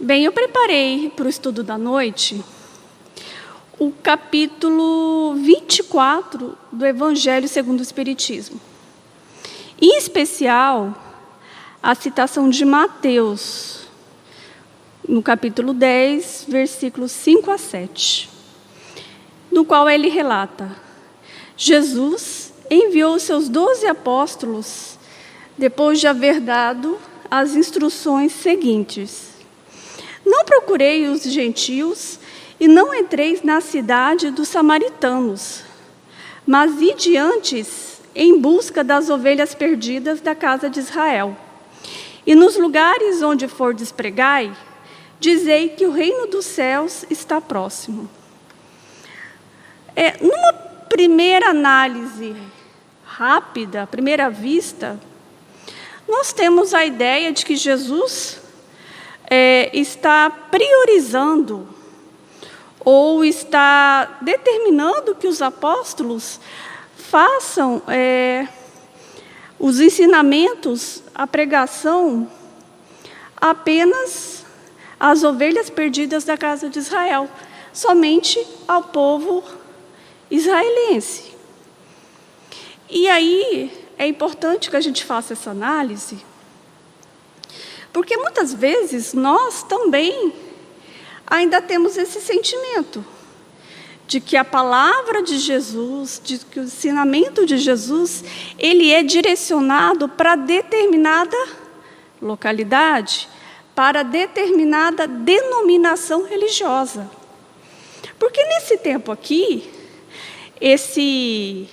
Bem, eu preparei para o estudo da noite o capítulo 24 do Evangelho segundo o Espiritismo. Em especial, a citação de Mateus, no capítulo 10, versículos 5 a 7, no qual ele relata: Jesus enviou os seus 12 apóstolos depois de haver dado as instruções seguintes: não procurei os gentios e não entreis na cidade dos samaritanos, mas ide antes em busca das ovelhas perdidas da casa de Israel. E nos lugares onde fordes pregai, dizei que o reino dos céus está próximo. Numa primeira análise rápida, à primeira vista, nós temos a ideia de que Jesus está priorizando ou está determinando que os apóstolos façam os ensinamentos, a pregação, apenas às ovelhas perdidas da casa de Israel, somente ao povo israelense. E aí é importante que a gente faça essa análise, porque muitas vezes nós também ainda temos esse sentimento de que a palavra de Jesus, de que o ensinamento de Jesus, ele é direcionado para determinada localidade, para determinada denominação religiosa. Porque nesse tempo aqui, esse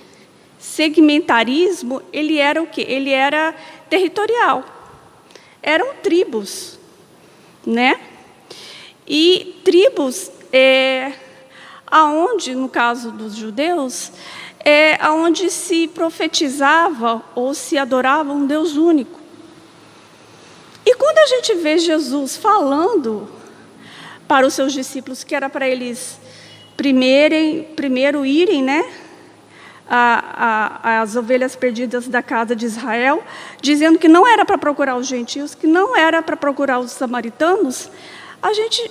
segmentarismo, ele era o quê? Ele era territorial. Eram tribos, né? E tribos aonde, no caso dos judeus, aonde se profetizava ou se adorava um Deus único. E quando a gente vê Jesus falando para os seus discípulos que era para eles primeiro irem, né, as ovelhas perdidas da casa de Israel, dizendo que não era para procurar os gentios, que não era para procurar os samaritanos, a gente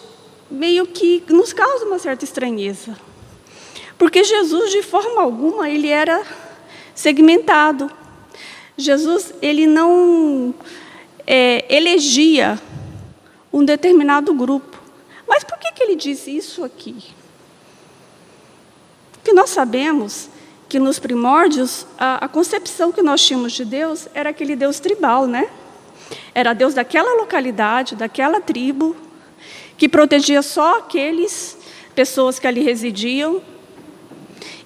meio que nos causa uma certa estranheza. Porque Jesus, de forma alguma, ele era segmentado. Jesus, ele não elegia um determinado grupo. Mas por que ele disse isso aqui? Porque nós sabemos que nos primórdios, a concepção que nós tínhamos de Deus era aquele Deus tribal, né? Era Deus daquela localidade, daquela tribo, que protegia só aqueles pessoas que ali residiam,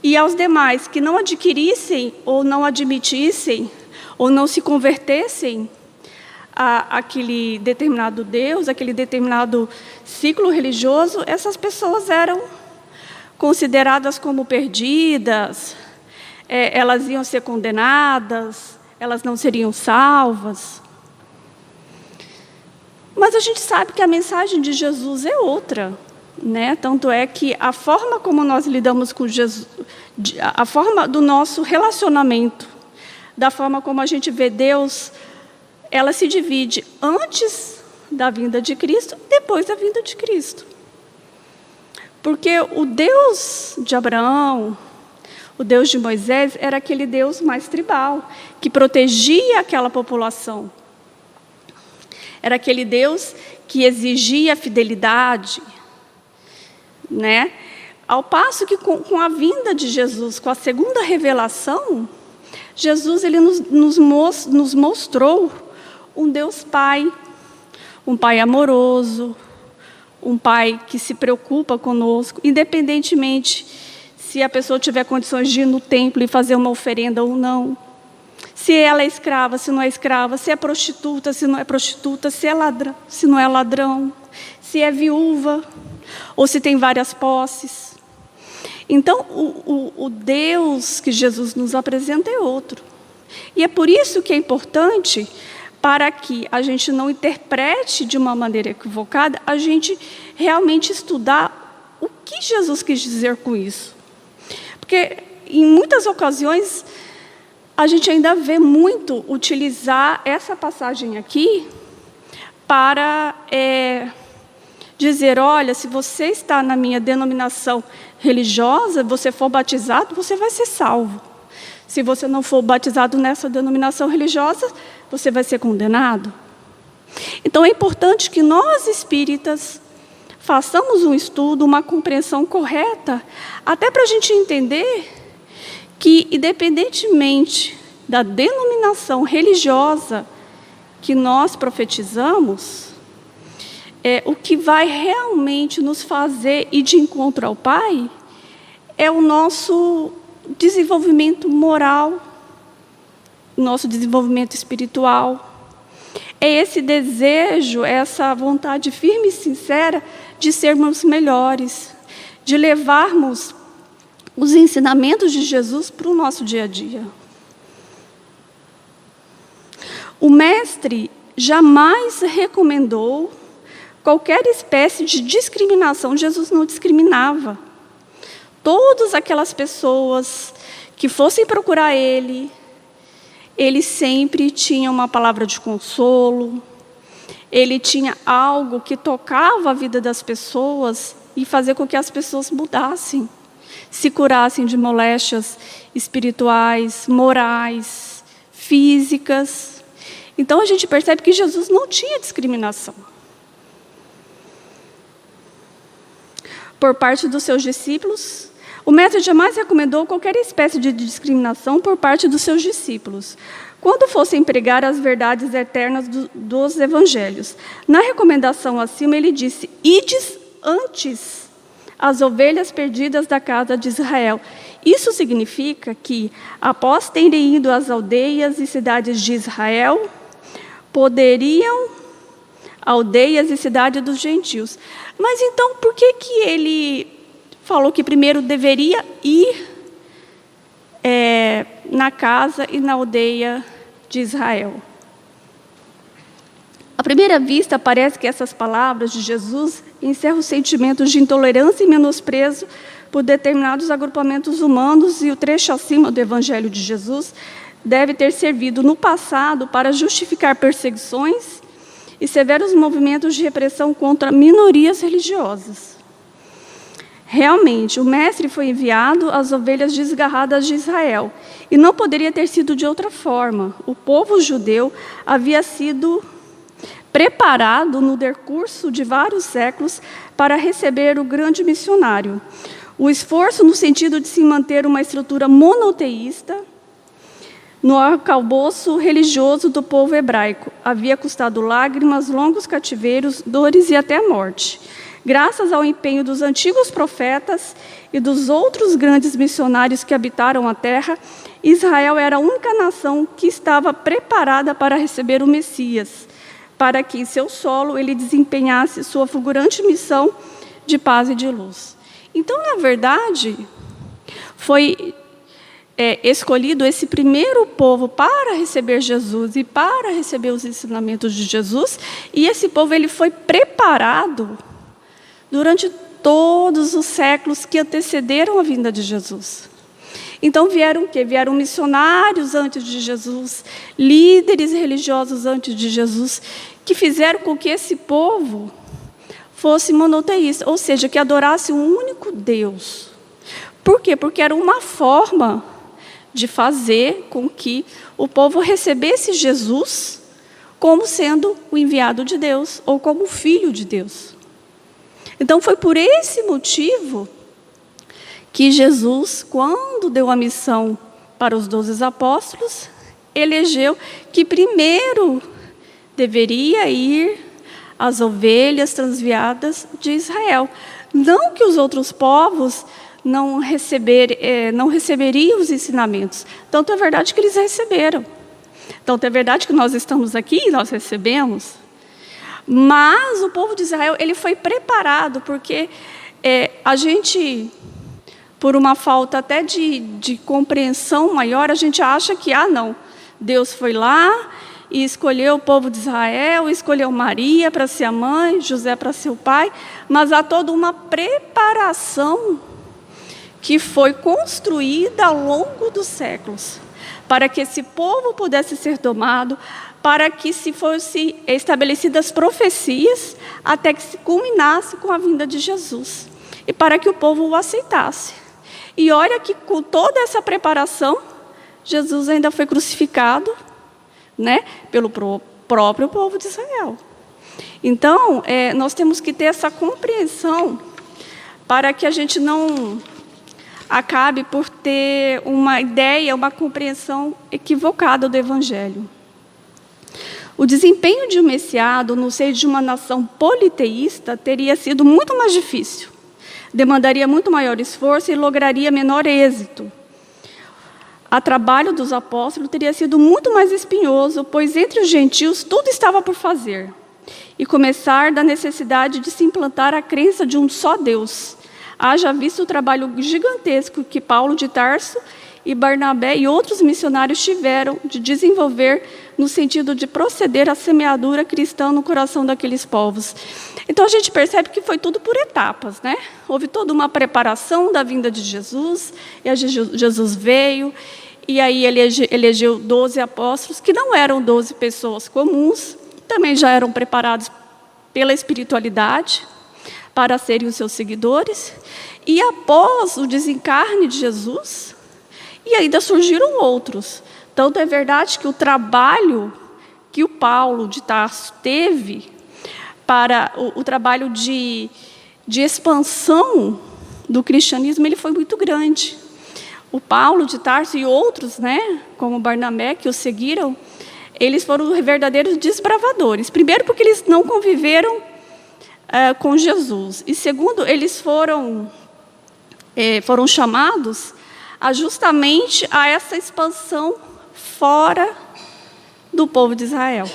e aos demais que não adquirissem, ou não admitissem, ou não se convertessem àquele determinado Deus, aquele determinado ciclo religioso, essas pessoas eram consideradas como perdidas, elas iam ser condenadas, elas não seriam salvas. Mas a gente sabe que a mensagem de Jesus é outra, né? Tanto é que a forma como nós lidamos com Jesus, a forma do nosso relacionamento, da forma como a gente vê Deus, ela se divide antes da vinda de Cristo e depois da vinda de Cristo. Porque o Deus de Abraão, o Deus de Moisés, era aquele Deus mais tribal, que protegia aquela população. Era aquele Deus que exigia fidelidade, né? Ao passo que com a vinda de Jesus, com a segunda revelação, Jesus ele nos mostrou um Deus Pai, um Pai amoroso, um Pai que se preocupa conosco, independentemente se a pessoa tiver condições de ir no templo e fazer uma oferenda ou não, se ela é escrava, se não é escrava, se é prostituta, se não é prostituta, se é ladrão, se não é ladrão, se é viúva, ou se tem várias posses. Então, o Deus que Jesus nos apresenta é outro. E é por isso que é importante, para que a gente não interprete de uma maneira equivocada, a gente realmente estudar o que Jesus quis dizer com isso. Porque, em muitas ocasiões, a gente ainda vê muito utilizar essa passagem aqui para dizer, olha, se você está na minha denominação religiosa, você for batizado, você vai ser salvo. Se você não for batizado nessa denominação religiosa, você vai ser condenado. Então é importante que nós espíritas façamos um estudo, uma compreensão correta, até para a gente entender que, independentemente da denominação religiosa que nós profetizamos, o que vai realmente nos fazer ir de encontro ao Pai é o nosso desenvolvimento moral, nosso desenvolvimento espiritual. É esse desejo, essa vontade firme e sincera de sermos melhores, de levarmos os ensinamentos de Jesus para o nosso dia a dia. O Mestre jamais recomendou qualquer espécie de discriminação. Jesus não discriminava. Todas aquelas pessoas que fossem procurar ele sempre tinha uma palavra de consolo, ele tinha algo que tocava a vida das pessoas e fazia com que as pessoas mudassem, se curassem de moléstias espirituais, morais, físicas. Então a gente percebe que Jesus não tinha discriminação. Por parte dos seus discípulos, o Mestre jamais recomendou qualquer espécie de discriminação por parte dos seus discípulos, quando fossem pregar as verdades eternas dos evangelhos. Na recomendação acima, ele disse, ides antes as ovelhas perdidas da casa de Israel. Isso significa que, após terem ido às aldeias e cidades de Israel, aldeias e cidades dos gentios. Mas então, por que ele falou que primeiro deveria ir na casa e na aldeia de Israel? À primeira vista, parece que essas palavras de Jesus encerram os sentimentos de intolerância e menosprezo por determinados agrupamentos humanos, e o trecho acima do Evangelho de Jesus deve ter servido no passado para justificar perseguições e severos movimentos de repressão contra minorias religiosas. Realmente, o Mestre foi enviado às ovelhas desgarradas de Israel, e não poderia ter sido de outra forma. O povo judeu havia sido preparado no decurso de vários séculos para receber o grande missionário. O esforço no sentido de se manter uma estrutura monoteísta no arcabouço religioso do povo hebraico havia custado lágrimas, longos cativeiros, dores e até a morte. Graças ao empenho dos antigos profetas e dos outros grandes missionários que habitaram a terra, Israel era a única nação que estava preparada para receber o Messias, para que em seu solo ele desempenhasse sua fulgurante missão de paz e de luz. Então, na verdade, foi escolhido esse primeiro povo para receber Jesus e para receber os ensinamentos de Jesus, e esse povo ele foi preparado durante todos os séculos que antecederam a vinda de Jesus. Então vieram o quê? Vieram missionários antes de Jesus, líderes religiosos antes de Jesus, que fizeram com que esse povo fosse monoteísta, ou seja, que adorasse um único Deus. Por quê? Porque era uma forma de fazer com que o povo recebesse Jesus como sendo o enviado de Deus, ou como o filho de Deus. Então foi por esse motivo que Jesus, quando deu a missão para os 12 apóstolos, elegeu que primeiro deveria ir as ovelhas transviadas de Israel. Não que os outros povos não receberiam os ensinamentos. Tanto é verdade que eles receberam. Tanto é verdade que nós estamos aqui e nós recebemos. Mas o povo de Israel ele foi preparado, porque a gente, por uma falta até de compreensão maior, a gente acha que, não, Deus foi lá e escolheu o povo de Israel, escolheu Maria para ser a mãe, José para ser o pai, mas há toda uma preparação que foi construída ao longo dos séculos, para que esse povo pudesse ser domado, para que se fossem estabelecidas profecias, até que se culminasse com a vinda de Jesus, e para que o povo o aceitasse. E olha que com toda essa preparação, Jesus ainda foi crucificado, né, pelo próprio povo de Israel. Então, nós temos que ter essa compreensão para que a gente não acabe por ter uma ideia, uma compreensão equivocada do Evangelho. O desempenho de um messiado no seio de uma nação politeísta teria sido muito mais difícil, demandaria muito maior esforço e lograria menor êxito. O trabalho dos apóstolos teria sido muito mais espinhoso, pois entre os gentios tudo estava por fazer, e começar da necessidade de se implantar a crença de um só Deus. Haja visto o trabalho gigantesco que Paulo de Tarso e Barnabé e outros missionários tiveram de desenvolver no sentido de proceder à semeadura cristã no coração daqueles povos. Então a gente percebe que foi tudo por etapas, né? Houve toda uma preparação da vinda de Jesus, e aí Jesus veio, e aí ele elegeu 12 apóstolos, que não eram 12 pessoas comuns, também já eram preparados pela espiritualidade para serem os seus seguidores. E após o desencarne de Jesus, e ainda surgiram outros. Tanto é verdade que o trabalho que o Paulo de Tarso teve para o trabalho de expansão do cristianismo, ele foi muito grande. O Paulo de Tarso e outros, né, como Barnabé, que o seguiram, eles foram verdadeiros desbravadores. Primeiro, porque eles não conviveram com Jesus. E segundo, eles foram chamados justamente a essa expansão fora do povo de Israel.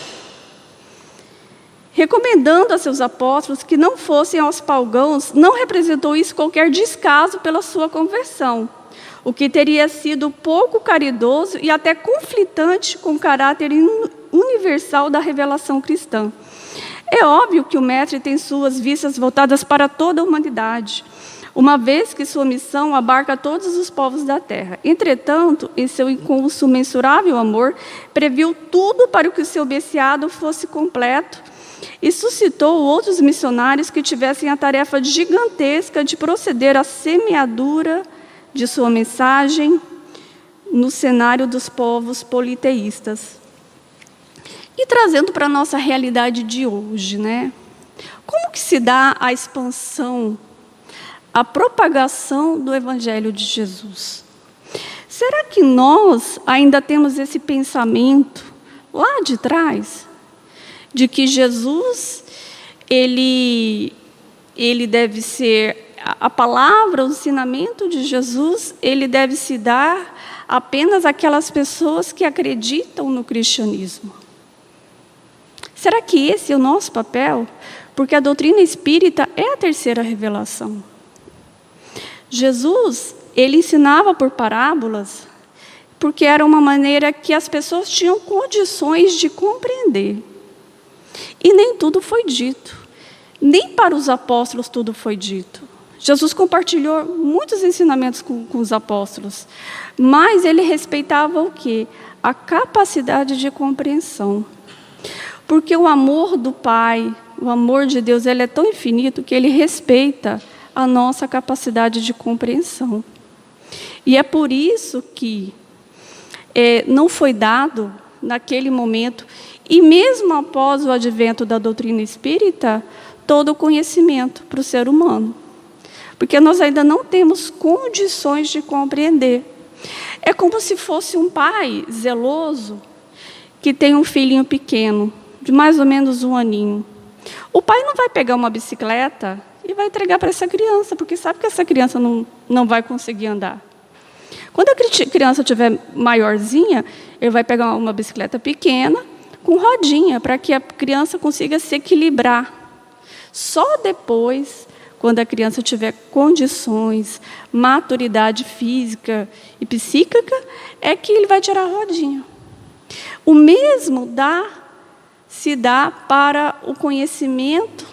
Recomendando a seus apóstolos que não fossem aos pagãos, não representou isso qualquer descaso pela sua conversão, o que teria sido pouco caridoso e até conflitante com o caráter universal da revelação cristã. É óbvio que o Mestre tem suas vistas voltadas para toda a humanidade, uma vez que sua missão abarca todos os povos da terra. Entretanto, em seu incomensurável amor, previu tudo para que o seu messiado fosse completo e suscitou outros missionários que tivessem a tarefa gigantesca de proceder à semeadura de sua mensagem no cenário dos povos politeístas. E trazendo para a nossa realidade de hoje, né? Como que se dá a expansão, a propagação do Evangelho de Jesus? Será que nós ainda temos esse pensamento lá de trás, de que Jesus, ele deve ser, a palavra, o ensinamento de Jesus, ele deve se dar apenas àquelas pessoas que acreditam no cristianismo? Será que esse é o nosso papel? Porque a doutrina espírita é a terceira revelação. Jesus, ele ensinava por parábolas, porque era uma maneira que as pessoas tinham condições de compreender. E nem tudo foi dito. Nem para os apóstolos tudo foi dito. Jesus compartilhou muitos ensinamentos com os apóstolos, mas ele respeitava o quê? A capacidade de compreensão. Porque o amor do Pai, o amor de Deus, ele é tão infinito que ele respeita a nossa capacidade de compreensão. E é por isso que não foi dado, naquele momento, e mesmo após o advento da doutrina espírita, todo o conhecimento para o ser humano. Porque nós ainda não temos condições de compreender. É como se fosse um pai zeloso que tem um filhinho pequeno, de mais ou menos 1 aninho. O pai não vai pegar uma bicicleta e vai entregar para essa criança, porque sabe que essa criança não vai conseguir andar. Quando a criança estiver maiorzinha, ele vai pegar uma bicicleta pequena, com rodinha, para que a criança consiga se equilibrar. Só depois, quando a criança tiver condições, maturidade física e psíquica, é que ele vai tirar a rodinha. O mesmo se dá para o conhecimento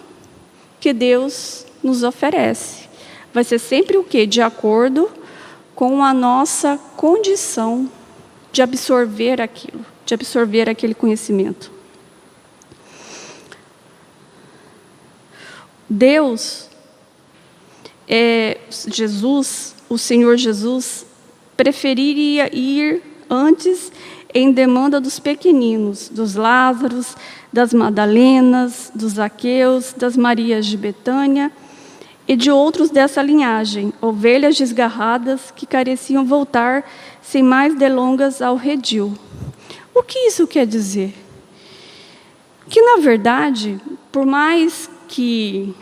que Deus nos oferece. Vai ser sempre o quê? De acordo com a nossa condição de absorver aquilo, de absorver aquele conhecimento. Deus, Jesus, o Senhor Jesus, preferiria ir antes em demanda dos pequeninos, dos Lázaros, das Madalenas, dos Zaqueus, das Marias de Betânia e de outros dessa linhagem, ovelhas desgarradas que careciam voltar sem mais delongas ao redil. O que isso quer dizer? Que, na verdade, por mais que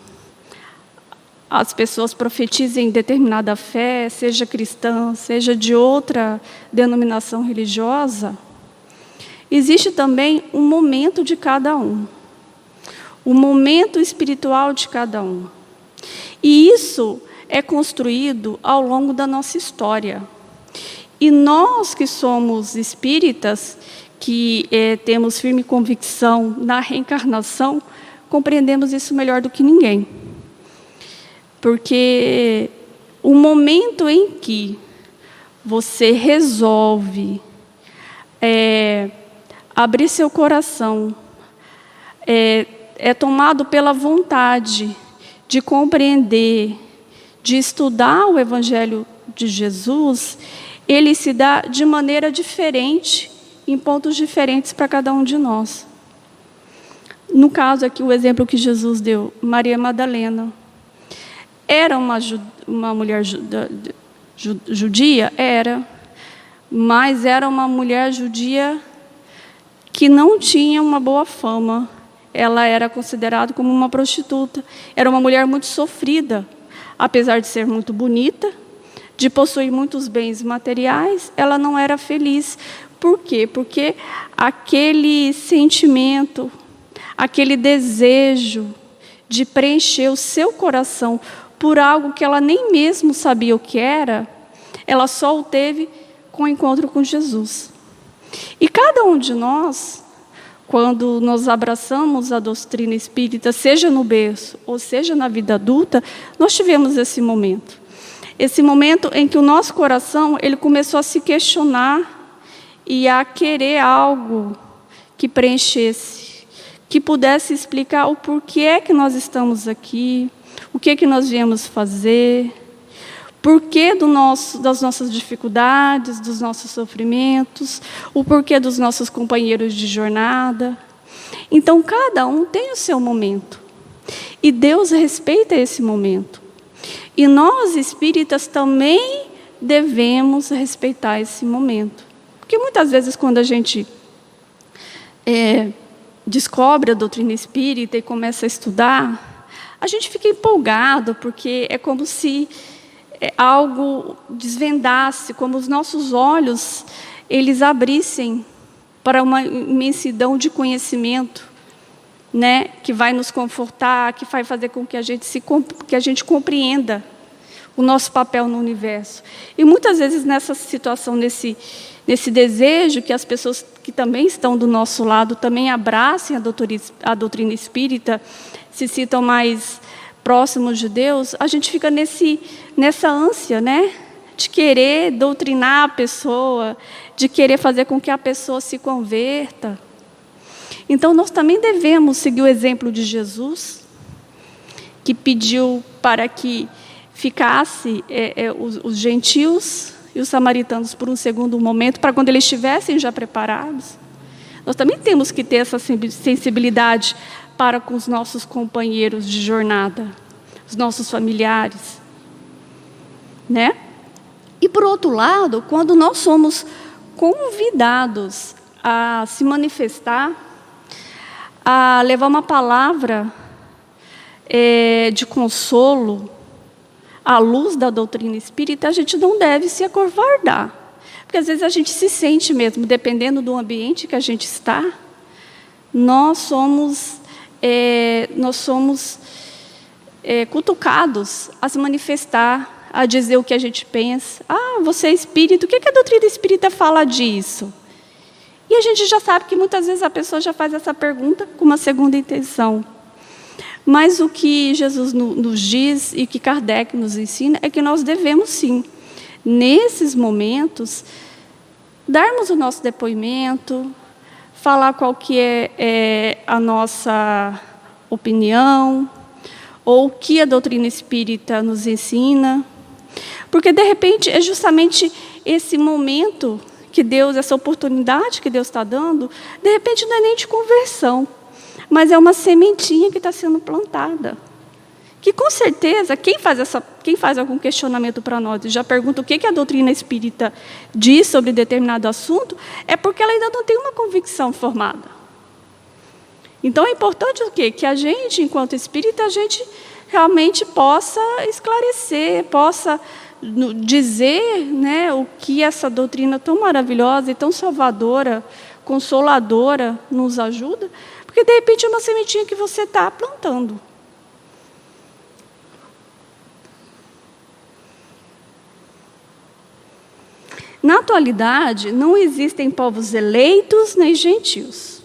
as pessoas profetizem determinada fé, seja cristã, seja de outra denominação religiosa, existe também um momento de cada um, o momento espiritual de cada um. E isso é construído ao longo da nossa história. E nós que somos espíritas, que temos firme convicção na reencarnação, compreendemos isso melhor do que ninguém. Porque o momento em que você resolve abrir seu coração, é tomado pela vontade de compreender, de estudar o Evangelho de Jesus, ele se dá de maneira diferente, em pontos diferentes para cada um de nós. No caso aqui, o exemplo que Jesus deu, Maria Madalena, era uma mulher judia? Era, mas era uma mulher judia que não tinha uma boa fama. Ela era considerada como uma prostituta. Era uma mulher muito sofrida, apesar de ser muito bonita, de possuir muitos bens materiais, ela não era feliz. Por quê? Porque aquele sentimento, aquele desejo de preencher o seu coração por algo que ela nem mesmo sabia o que era, ela só o teve com o encontro com Jesus. E cada um de nós, quando nós abraçamos a doutrina espírita, seja no berço ou seja na vida adulta, nós tivemos esse momento. Esse momento em que o nosso coração ele começou a se questionar e a querer algo que preenchesse, que pudesse explicar o porquê que nós estamos aqui, o que nós viemos fazer, porquê das nossas dificuldades, dos nossos sofrimentos, o porquê dos nossos companheiros de jornada. Então, cada um tem o seu momento. E Deus respeita esse momento. E nós, espíritas, também devemos respeitar esse momento. Porque muitas vezes, quando a gente descobre a doutrina espírita e começa a estudar, a gente fica empolgado, porque é como se algo desvendasse, como os nossos olhos, eles abrissem para uma imensidão de conhecimento, né, que vai nos confortar, que vai fazer com que a gente compreenda o nosso papel no universo. E muitas vezes nessa situação, nesse desejo que as pessoas que também estão do nosso lado também abracem a doutrina espírita, se sintam mais próximos de Deus, a gente fica nessa ânsia, né, de querer doutrinar a pessoa, de querer fazer com que a pessoa se converta. Então, nós também devemos seguir o exemplo de Jesus, que pediu para que ficasse os gentios e os samaritanos por um segundo momento, para quando eles estivessem já preparados. Nós também temos que ter essa sensibilidade para com os nossos companheiros de jornada, os nossos familiares, né? E, por outro lado, quando nós somos convidados a se manifestar, a levar uma palavra de consolo à luz da doutrina espírita, a gente não deve se acovardar. Porque, às vezes, a gente se sente mesmo, dependendo do ambiente que a gente está, nós somos cutucados a se manifestar, a dizer o que a gente pensa. Ah, você é espírita, o que a doutrina espírita fala disso? E a gente já sabe que muitas vezes a pessoa já faz essa pergunta com uma segunda intenção. Mas o que Jesus nos diz e que Kardec nos ensina é que nós devemos sim, nesses momentos, darmos o nosso depoimento, falar qual que é a nossa opinião, ou o que a doutrina espírita nos ensina, porque, de repente, é justamente esse momento que Deus, essa oportunidade que Deus está dando, de repente não é nem de conversão, mas é uma sementinha que está sendo plantada. Que, com certeza, quem faz algum questionamento para nós e já pergunta o que a doutrina espírita diz sobre determinado assunto, é porque ela ainda não tem uma convicção formada. Então, é importante o quê? Que a gente, enquanto espírita, a gente realmente possa esclarecer, possa dizer, né, o que essa doutrina tão maravilhosa e tão salvadora, consoladora nos ajuda, porque, de repente, é uma sementinha que você está plantando. Na atualidade, não existem povos eleitos nem gentios,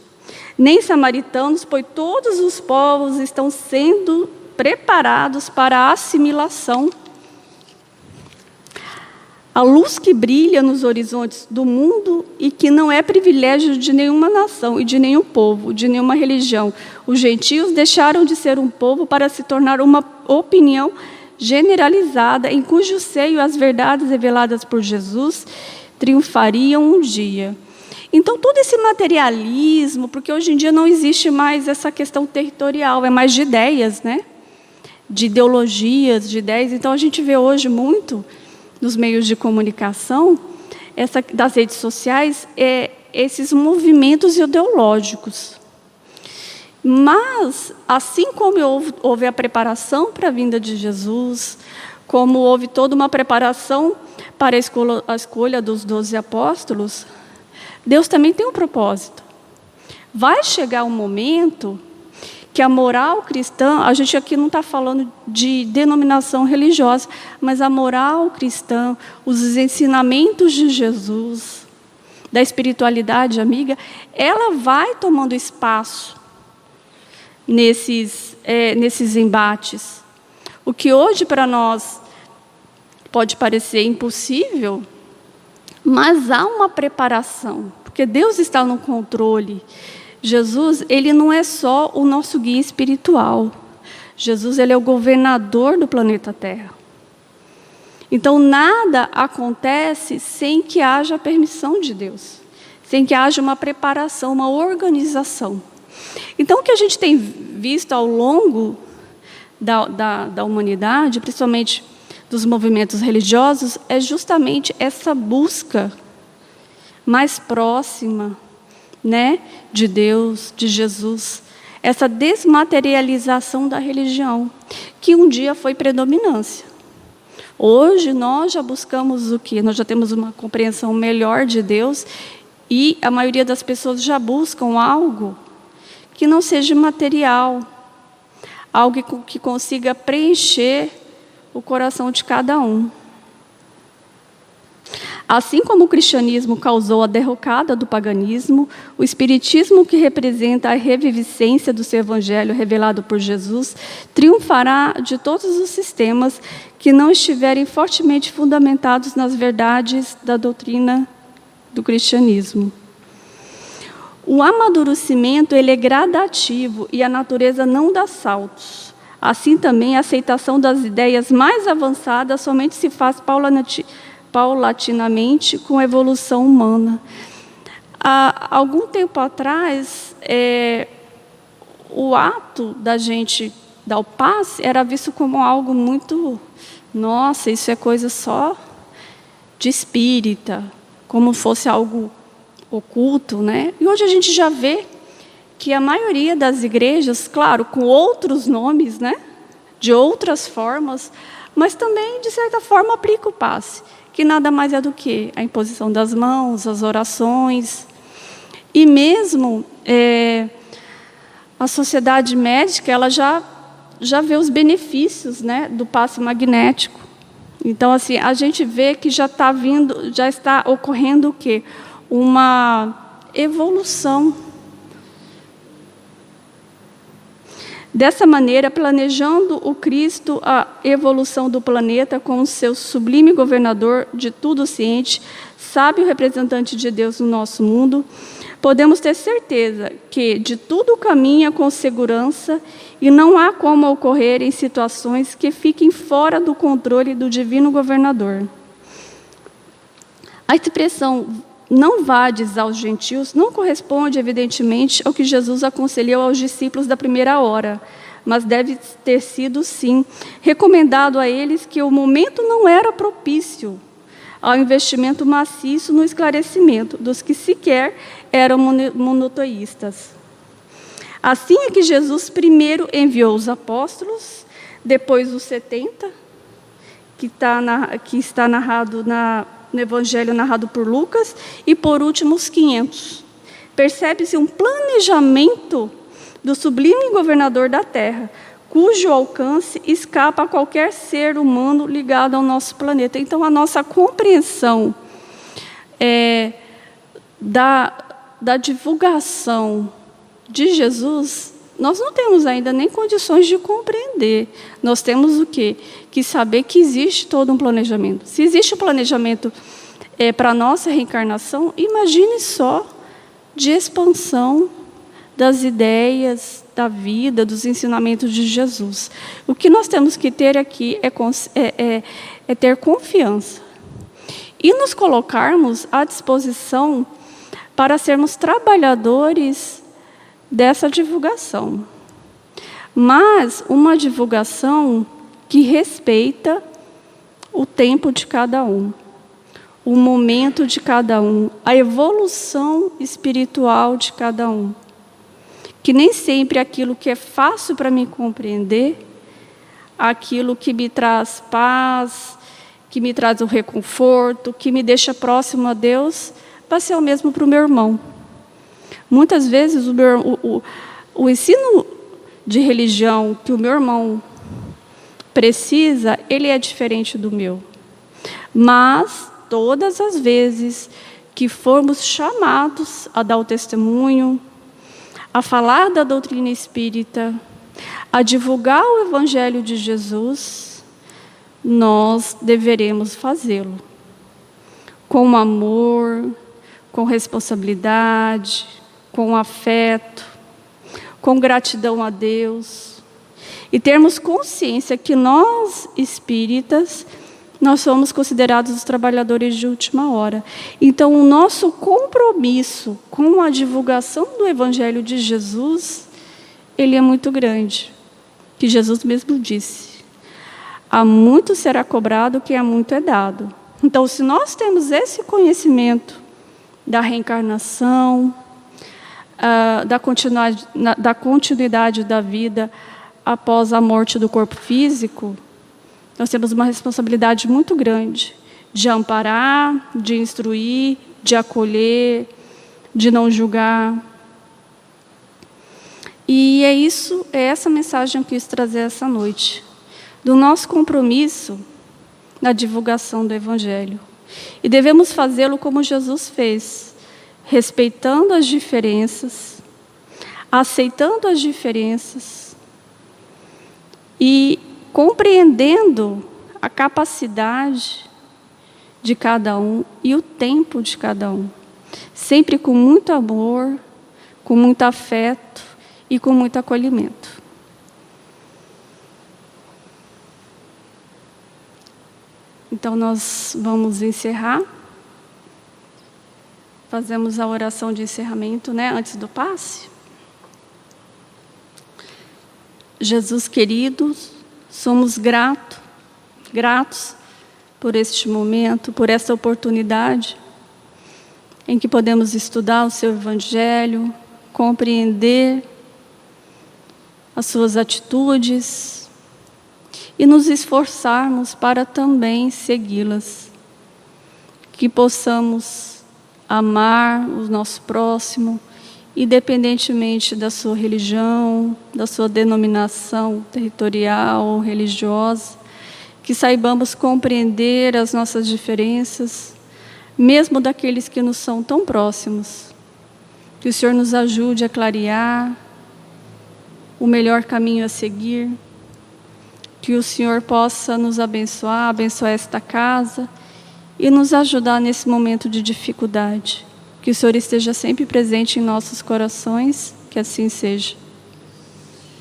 nem samaritanos, pois todos os povos estão sendo preparados para a assimilação. A luz que brilha nos horizontes do mundo e que não é privilégio de nenhuma nação e de nenhum povo, de nenhuma religião. Os gentios deixaram de ser um povo para se tornar uma opinião generalizada, em cujo seio as verdades reveladas por Jesus triunfariam um dia. Então, todo esse materialismo, porque hoje em dia não existe mais essa questão territorial, é mais de ideias, né? De ideologias, de ideias. Então, a gente vê hoje muito nos meios de comunicação, das redes sociais, esses movimentos ideológicos. Mas, assim como houve a preparação para a vinda de Jesus, como houve toda uma preparação para a escolha dos 12 apóstolos, Deus também tem um propósito. Vai chegar um momento que a moral cristã, a gente aqui não está falando de denominação religiosa, mas a moral cristã, os ensinamentos de Jesus, da espiritualidade amiga, ela vai tomando espaço nesses embates. O que hoje para nós pode parecer impossível, mas há uma preparação, porque Deus está no controle. Jesus, ele não é só o nosso guia espiritual. Jesus, ele é o governador do planeta Terra. Então, nada acontece sem que haja a permissão de Deus, sem que haja uma preparação, uma organização. Então, o que a gente tem visto ao longo da humanidade, principalmente dos movimentos religiosos, é justamente essa busca mais próxima, né, de Deus, de Jesus, essa desmaterialização da religião, que um dia foi predominância. Hoje nós já buscamos o quê? Nós já temos uma compreensão melhor de Deus e a maioria das pessoas já buscam algo que não seja material, algo que consiga preencher o coração de cada um. Assim como o cristianismo causou a derrocada do paganismo, o espiritismo, que representa a reviviscência do seu evangelho revelado por Jesus, triunfará de todos os sistemas que não estiverem fortemente fundamentados nas verdades da doutrina do cristianismo. O amadurecimento, ele é gradativo e a natureza não dá saltos. Assim também a aceitação das ideias mais avançadas somente se faz paulatinamente com a evolução humana. Há algum tempo atrás, o ato da gente dar o passe era visto como algo muito, nossa, isso é coisa só de espírita, como fosse algo oculto, né? E hoje a gente já vê que a maioria das igrejas, claro, com outros nomes, né, de outras formas, mas também, de certa forma, aplica o passe, que nada mais é do que a imposição das mãos, as orações. E mesmo a sociedade médica, ela já vê os benefícios, né, do passe magnético. Então, assim, a gente vê que já está ocorrendo o quê? Uma evolução. Dessa maneira, planejando o Cristo a evolução do planeta com o seu sublime governador de tudo ciente, sábio representante de Deus no nosso mundo, podemos ter certeza que de tudo caminha com segurança e não há como ocorrer em situações que fiquem fora do controle do divino governador. A expressão "não vades aos gentios" não corresponde, evidentemente, ao que Jesus aconselhou aos discípulos da primeira hora, mas deve ter sido, sim, recomendado a eles que o momento não era propício ao investimento maciço no esclarecimento dos que sequer eram monoteístas. Assim é que Jesus primeiro enviou os apóstolos, depois os 70, que está narrado no Evangelho narrado por Lucas, e por último os 500. Percebe-se um planejamento do sublime governador da terra, cujo alcance escapa a qualquer ser humano ligado ao nosso planeta. Então, a nossa compreensão da divulgação de Jesus, nós não temos ainda nem condições de compreender. Nós temos o quê? Que saber que existe todo um planejamento. Se existe um planejamento para a nossa reencarnação, imagine só de expansão das ideias, da vida, dos ensinamentos de Jesus. O que nós temos que ter aqui é ter confiança e nos colocarmos à disposição para sermos trabalhadores dessa divulgação. Mas uma divulgação que respeita o tempo de cada um, o momento de cada um, a evolução espiritual de cada um. Que nem sempre aquilo que é fácil para mim compreender, aquilo que me traz paz, que me traz o reconforto, que me deixa próximo a Deus, vai ser o mesmo para o meu irmão. Muitas vezes o ensino de religião que o meu irmão precisa, ele é diferente do meu. Mas todas as vezes que formos chamados a dar o testemunho, a falar da doutrina espírita, a divulgar o Evangelho de Jesus, nós deveremos fazê-lo com amor, com responsabilidade, com afeto, com gratidão a Deus, e termos consciência que nós, espíritas, nós somos considerados os trabalhadores de última hora. Então, o nosso compromisso com a divulgação do Evangelho de Jesus, ele é muito grande. Que Jesus mesmo disse: há muito será cobrado, que há muito é dado. Então, se nós temos esse conhecimento da reencarnação, da continuidade da vida após a morte do corpo físico, nós temos uma responsabilidade muito grande de amparar, de instruir, de acolher, de não julgar. E é essa mensagem que eu quis trazer essa noite, do nosso compromisso na divulgação do Evangelho. E devemos fazê-lo como Jesus fez, respeitando as diferenças, aceitando as diferenças e compreendendo a capacidade de cada um e o tempo de cada um, sempre com muito amor, com muito afeto e com muito acolhimento. Então, nós vamos encerrar. Fazemos a oração de encerramento, antes do passe. Jesus querido, somos gratos por este momento, por essa oportunidade em que podemos estudar o seu Evangelho, compreender as suas atitudes e nos esforçarmos para também segui-las. Que possamos amar o nosso próximo, independentemente da sua religião, da sua denominação territorial ou religiosa, que saibamos compreender as nossas diferenças, mesmo daqueles que nos são tão próximos. Que o Senhor nos ajude a clarear o melhor caminho a seguir, que o Senhor possa nos abençoar esta casa, e nos ajudar nesse momento de dificuldade. Que o Senhor esteja sempre presente em nossos corações, que assim seja.